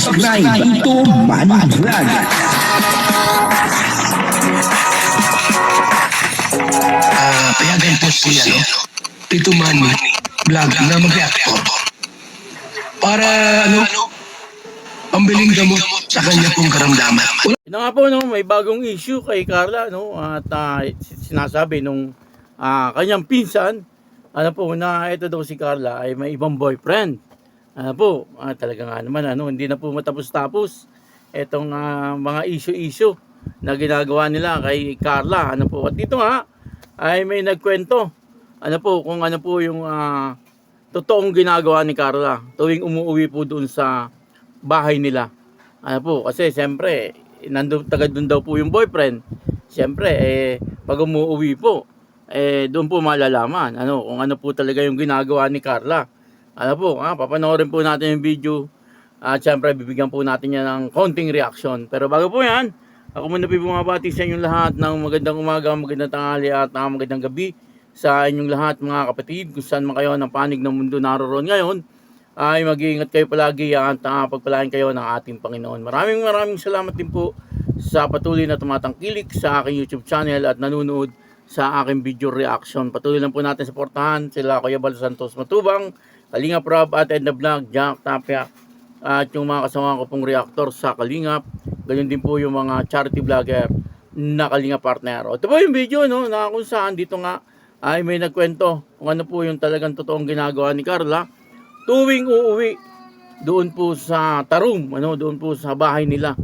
subscribe Tito Manny Vlog. Payagan po si Tito Manny Vlog na mag-reactor para pambiling gamot sa kanya pong karamdaman. Ito nga po, no, may bagong issue kay Carla, no, at sinasabi nung kanyang pinsan, ano po, na ito daw si Carla ay may ibang boyfriend. Ano po, talaga nga naman, hindi na po matapos-tapos itong mga issue-issue na ginagawa nila kay Carla. Ano po, at dito nga ay may nagkwento, ano po, kung ano po yung totoong ginagawa ni Carla tuwing umuwi po doon sa bahay nila. Ano po, kasi siyempre, taga doon daw po yung boyfriend. Siyempre, pag umuwi po, doon po malalaman kung ano po talaga yung ginagawa ni Carla. Ano po, papanoorin po natin yung video at siyempre bibigyan po natin yan ng konting reaction. Pero bago po yan, ako muna po bumabati sa inyong lahat ng magandang umaga, magandang tanghali at magandang gabi sa inyong lahat mga kapatid. Kung saan man kayo ng panig ng mundo naroon ngayon, ay mag-iingat kayo palagi at pagpalain kayo ng ating Panginoon. Maraming salamat din po sa patuloy na tumatangkilik sa aking YouTube channel at nanonood sa aking video reaction. Patuloy lang po natin suportahan sila Kuya Bal Santos Matubang, Kalingap Rob at Edna Vlog, Jack Tapia at yung mga kasama ko pong reactor sa Kalingap. Ganyan din po yung mga charity vlogger na Kalingap partner. Ito po yung video na kung saan dito nga ay may nagkwento kung ano po yung talagang totoong ginagawa ni Carla tuwing uuwi doon po sa Tarum, doon po sa bahay nila.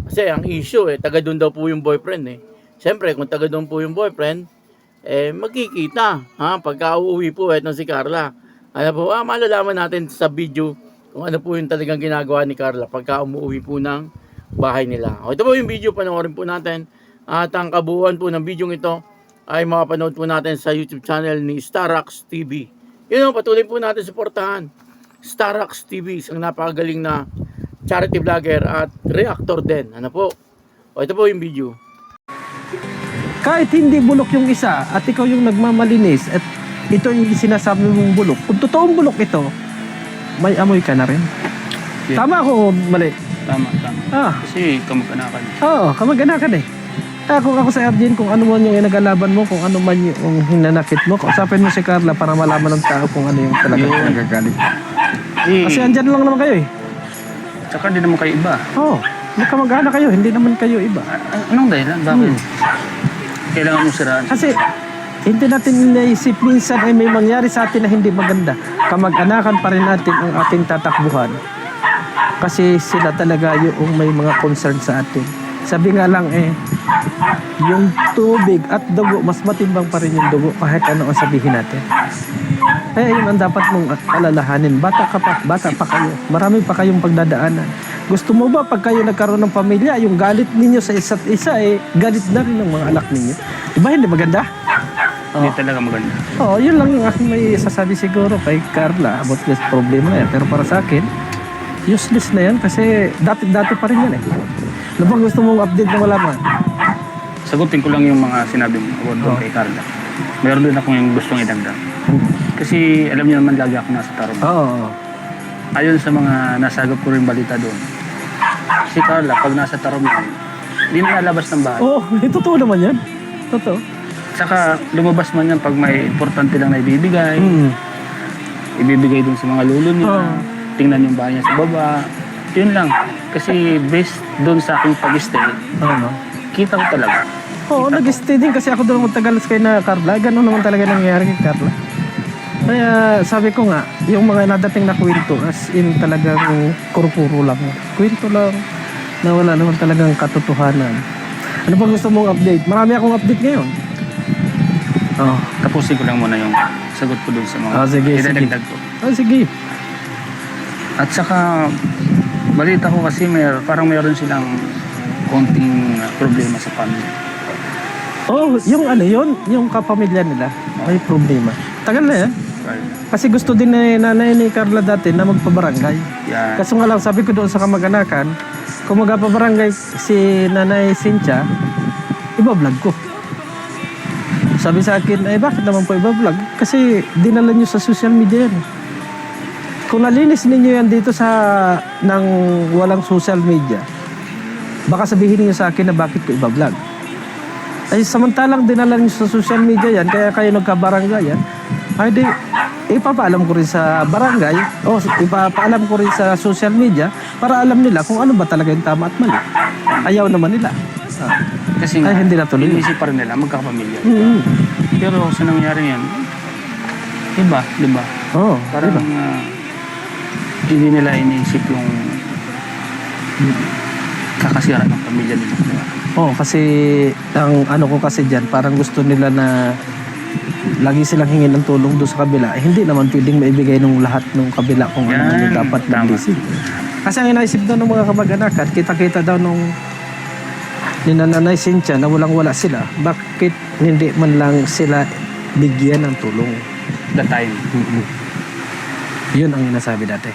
Kasi ang issue taga doon daw po yung boyfriend. Siyempre kung taga doon po yung boyfriend, magkikita pagka uuwi po etong si Carla. Malalaman natin sa video kung ano po yung talagang ginagawa ni Carla pagka umuwi po ng bahay nila. Ito po yung video, panoorin po natin. At ang kabuuan po ng video ito ay mapapanood po natin sa YouTube channel ni Starax TV. Patuloy po natin suportahan Starax TV, isang napakagaling na charity vlogger at reactor din. Ito po yung video. Kahit hindi bulok yung isa at ikaw yung nagmamalinis at ito yung sinasabi mong bulok, kung totoong bulok ito, may amoy ka na rin. Yeah. Tama ako o mali? Tama. Kasi kamag-anakan. Oo, kamag-anakan Kung ako sa Arjen, kung ano man yung nagalaban mo, kung ano man yung hinanakit mo, kausapin mo si Carla para malaman ng tao kung ano yung talagang nagagalit. Kasi andyan lang naman kayo Tsaka hindi naman kayo iba. Oo, magkamag-anak kayo, hindi naman kayo iba. Anong dahilan? Bakit? Kailangan mo siraan? Kasi hindi natin naisip minsan ay may mangyari sa atin na hindi maganda. Kamag-anakan pa rin natin ang ating tatakbuhan. Kasi sila talaga yung may mga concern sa atin. Sabi nga lang yung tubig at dugo, mas matimbang pa rin yung dugo kahit ano ang sabihin natin. Yun ang dapat mong alalahanin. Bata pa kayo. Marami pa kayong pagdadaanan. Gusto mo ba pag kayo nagkaroon ng pamilya, yung galit ninyo sa isa't isa, galit na rin ng mga anak ninyo? Diba hindi maganda? Hindi talaga maganda. Yun lang yung aking may sasabi siguro kay Carla about this problema na yan. Pero para sa akin, useless na yan kasi dati pa rin yan Ano bang gusto mong update na malaman? Sagutin ko lang yung mga sinabi mo about kay Carla. Meron din akong yung gustong idagdag. Kasi alam niyo naman lagi ako nasa Tarum. Ayon sa mga nasagap ko rin balita doon. Si Carla, pag nasa Tarum yan, hindi na nalabas ng bahay. Totoo naman yan. Totoo. Saka lumabas man yan pag may importante lang na ibibigay. Ibibigay dun sa mga lulo niya. Tingnan yung bahay niya sa baba. Yun lang. Kasi based dun sa aking pag-stay, kita ko talaga. Nag-stay din kasi ako doon magtagal kay na Carla. Ganun naman talaga nangyayari kay Carla. Kaya sabi ko nga, yung mga nadating na kwento, as in talagang kurupuro lang. Kwento lang na wala naman talagang katotohanan. Ano pa gusto mong update? Marami akong update ngayon. Tapusin ko lang muna yung sagot ko dun sa mga idadagdag ko. Sige. At saka, balita ko kasi parang mayroon silang konting problema sa pamilya. Yung kapamilya nila, may problema. Tagal na yan. Kasi gusto din na nanay ni Carla dati na magpabarangay. Yeah. Kaso nga lang, sabi ko doon sa kamag-anakan, kung magpabarangay si Nanay Cynthia, iba-vlog ko. Sabi sa akin, bakit naman po iba-vlog? Kasi dinala nyo sa social media yan. kung nalinis ninyo yan dito sa ng walang social media, baka sabihin niyo sa akin na bakit ko iba-vlog. Ay samantalang dinala niyo sa social media yan, kaya kayo nagkabarangay yan, ay di ipapaalam ko rin sa barangay o ipapaalam ko rin sa social media para alam nila kung ano ba talaga yung tama at mali. Ayaw naman nila. Kasi Ay hindi natuloy. inisip pa rin nila magkakapamilya. Mm-hmm. Pero sa nangyari yan, iba, di ba? Oo, Parang diba? hindi nila iniisip yung kakasira ng pamilya nila. Diba? Oo, kasi ang ano ko kasi dyan, parang gusto nila na lagi silang hingin ng tulong doon sa kabila. Eh, hindi naman pwedeng maibigay nung lahat ng kabila kung ano man yung dapat tama. mag-isip. Kasi ang inaisip daw ng mga kamag-anakan, kita-kita daw nung ni Nanay Cynthia na walang-wala sila. Bakit hindi man lang sila bigyan ng tulong? The time. Yun ang inasabi dati.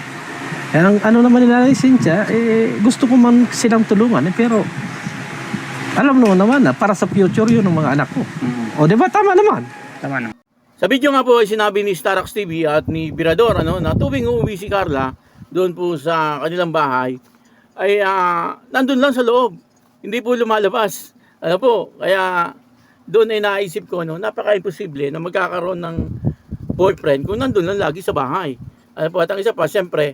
Eh, ang ano naman ni Nanay Cynthia, gusto ko man silang tulungan, pero alam naman na para sa future yun ng mga anak ko. O di ba tama naman? Tama na. Sa video nga po ay sinabi ni Starax TV at ni Birador na tuwing uuwi si Carla doon po sa kanilang bahay ay nandun lang sa loob. Hindi po lumalabas. Ano po, kaya doon ay naisip ko napaka-imposible na magkakaroon ng boyfriend kung nandun lang lagi sa bahay. Ano po, at ang isa pa, siyempre,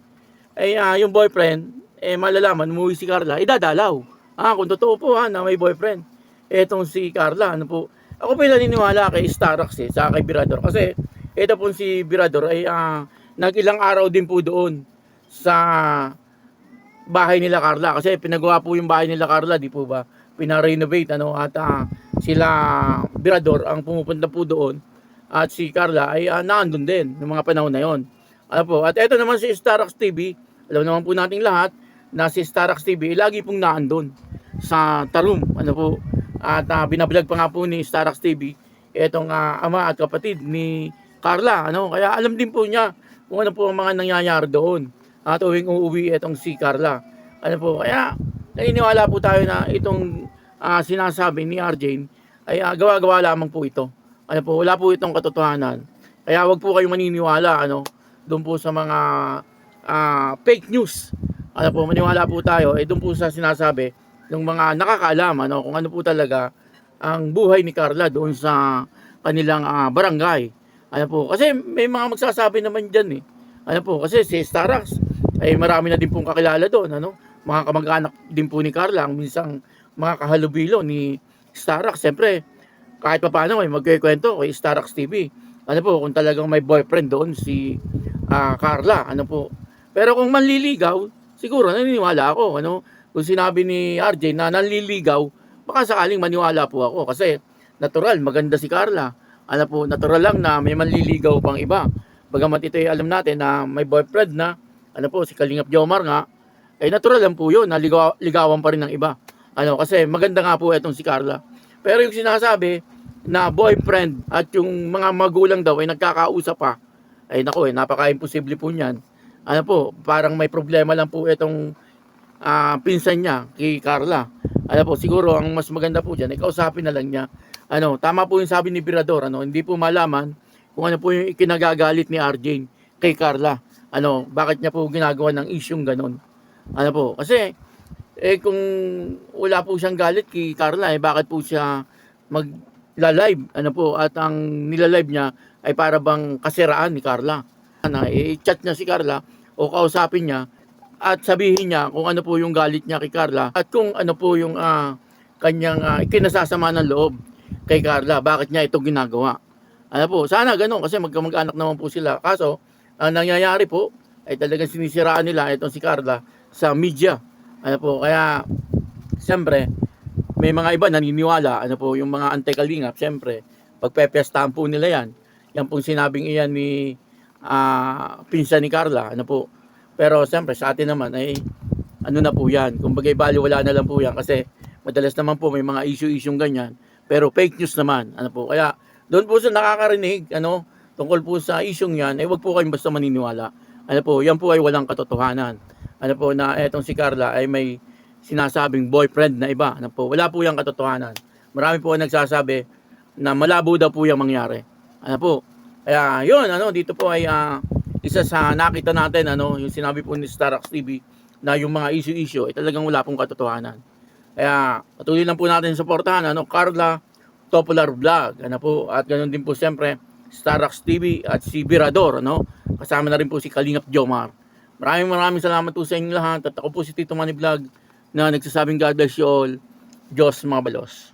ay yung boyfriend, malalaman, umuwi si Carla, idadalaw. Kung totoo po na may boyfriend. Etong si Carla, ano po, ako pa naniniwala kay Starax sa kay Birador. Kasi ito po si Birador ay nag-ilang araw din po doon sa bahay nila Carla. Kasi pinagawa po yung bahay nila Carla, di po ba? Pina-renovate, at sila Birador ang pumupunta po doon. At si Carla ay naandun din ng mga panahon na yon. Ano po, at ito naman si Starax TV, alam naman po nating lahat na si Starax TV lagi pong naandun sa Tarum. Ano po, at binablog pa nga po ni Starax TV itong ama at kapatid ni Carla. Kaya alam din po niya kung ano po ang mga nangyayari doon at tuwing uuwi itong si Carla. Ano po, kaya naniniwala po tayo na itong sinasabi ni RJ ay gawa-gawa lamang po ito. Ano po, wala po itong katotohanan. Kaya wag po kayong maniniwala doon po sa mga fake news. Ano po, maniwala po tayo doon po sa sinasabi ng mga nakakaalam kung ano po talaga ang buhay ni Carla doon sa kanilang barangay. Ano po, kasi may mga magsasabi naman diyan Ano po, kasi si Starax ay marami na din pong kakilala doon, mga kamag-anak din po ni Carla, ang minsang mga kahalubilo ni Starax. Siyempre, kahit pa paano ay magkikwento kay Starax TV. Ano po, kung talagang may boyfriend doon si Carla, ano po. Pero kung manliligaw, siguro naniniwala ako, kung sinabi ni RJ na nanliligaw, baka sakaling maniwala po ako kasi natural, maganda si Carla. Ano po, natural lang na may manliligaw pang iba. Bagamat ito ay alam natin na may boyfriend na, ano po, si Kalingap Jomar nga, ay natural lang po yun, na ligawan pa rin ng iba. Kasi maganda nga po itong si Carla. Pero yung sinasabi na boyfriend at yung mga magulang daw ay nagkakausap pa, ay nako, napaka-imposible po niyan. Ano po, parang may problema lang po itong pinsan niya kay Carla. Ano po, siguro ang mas maganda po diyan ay kausapin na lang niya. Tama po yung sabi ni Birador, hindi po malaman kung ano po yung ikinagagalit ni RJ kay Carla. Bakit niya po ginagawa ng isyung ganon. Ano po, kasi kung wala po siyang galit kay Carla, bakit po siya magla-live? Ano po, at ang nila-live niya ay para bang kasiraan ni Carla. I-chat niya si Carla o kausapin niya at sabihin niya kung ano po yung galit niya kay Carla at kung ano po yung kanyang ikinasasama ng loob kay Carla, bakit niya ito ginagawa. Ano po, sana ganun kasi magkamag-anak naman po sila. Kaso, ang nangyayari po ay talagang sinisiraan nila itong si Carla sa media. Ano po, kaya siyempre may mga iba naniniwala, ano po, yung mga anti-Kalingap, siyempre pagpepestahan po nila yan. Yan pong sinabing iyan ni pinsan ni Carla, ano po. Pero siyempre sa atin naman ay ano na po yan, kumbaga baliwala na lang po yan kasi madalas naman po may mga issue-issue ganyan, pero fake news naman, ano po. Kaya doon po sa nakakarinig, tungkol po sa issue yan, ay wag po kayong basta maniniwala. Ano po, yan po ay walang katotohanan. Ano po, na etong si Carla ay may sinasabing boyfriend na iba. Ano po, wala po yung katotohanan. Marami po ang nagsasabi na malabo daw po yung mangyari. Ano po, kaya yun, dito po ay isa sa nakita natin, ano, yung sinabi po ni Starax TV na yung mga issue ay talagang wala pong katotohanan. Kaya patuloy lang po natin suportahan, ano, Carla Topolar Vlog, ano po, at ganoon din po siyempre Starax TV at si Virador, ano. Kasama na rin po si Kalingap Jomar. Maraming salamat po sa inyo lahat, at ako po si Tito Manny Vlog na nagsasabing God bless you all. Diyos mga balos.